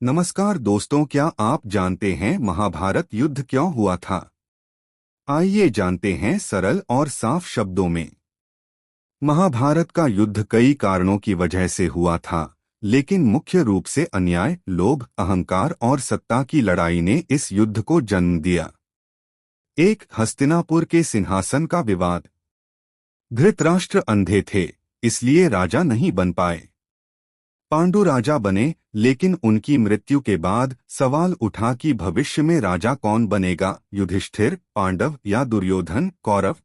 नमस्कार दोस्तों, क्या आप जानते हैं महाभारत युद्ध क्यों हुआ था? आइए जानते हैं सरल और साफ शब्दों में। महाभारत का युद्ध कई कारणों की वजह से हुआ था, लेकिन मुख्य रूप से अन्याय, लोभ, अहंकार और सत्ता की लड़ाई ने इस युद्ध को जन्म दिया। एक, हस्तिनापुर के सिंहासन का विवाद। धृतराष्ट्र अंधे थे, इसलिए राजा नहीं बन पाए। पांडु राजा बने, लेकिन उनकी मृत्यु के बाद सवाल उठा कि भविष्य में राजा कौन बनेगा, युधिष्ठिर, पांडव या दुर्योधन, कौरव।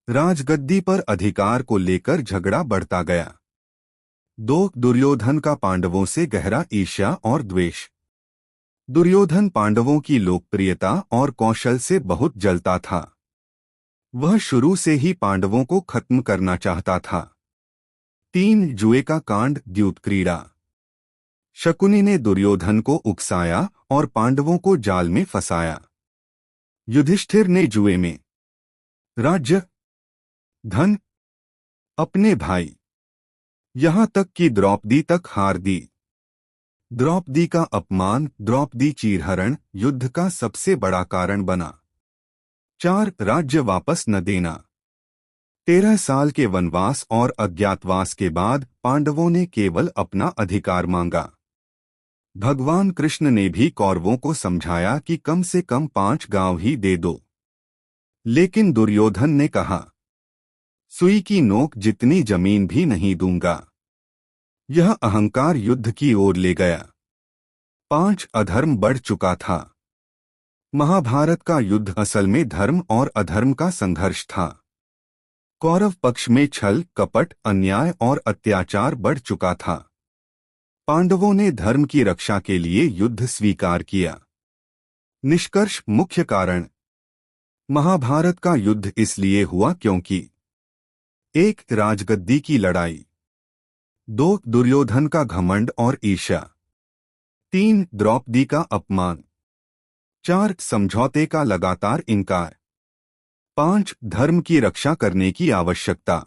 राजगद्दी पर अधिकार को लेकर झगड़ा बढ़ता गया। दो, दुर्योधन का पांडवों से गहरा ईर्ष्या और द्वेष। दुर्योधन पांडवों की लोकप्रियता और कौशल से बहुत जलता था। वह शुरू से ही पांडवों को खत्म करना चाहता था। तीन, जुए का कांड, द्यूत क्रीड़ा। शकुनी ने दुर्योधन को उकसाया और पांडवों को जाल में फंसाया। युधिष्ठिर ने जुए में राज्य, धन, अपने भाई, यहां तक कि द्रौपदी तक हार दी। द्रौपदी का अपमान, द्रौपदी चीरहरण युद्ध का सबसे बड़ा कारण बना। चार, राज्य वापस न देना। 13 साल के वनवास और अज्ञातवास के बाद पांडवों ने केवल अपना अधिकार मांगा। भगवान कृष्ण ने भी कौरवों को समझाया कि कम से कम 5 गांव ही दे दो, लेकिन दुर्योधन ने कहा, सुई की नोक जितनी जमीन भी नहीं दूंगा। यह अहंकार युद्ध की ओर ले गया। 5, अधर्म बढ़ चुका था। महाभारत का युद्ध असल में धर्म और अधर्म का संघर्ष था। कौरव पक्ष में छल, कपट, अन्याय और अत्याचार बढ़ चुका था। पांडवों ने धर्म की रक्षा के लिए युद्ध स्वीकार किया। निष्कर्ष, मुख्य कारण। महाभारत का युद्ध इसलिए हुआ क्योंकि 1, राजगद्दी की लड़ाई। 2, दुर्योधन का घमंड और ईर्ष्या। 3, द्रौपदी का अपमान। 4, समझौते का लगातार इनकार। 5, धर्म की रक्षा करने की आवश्यकता।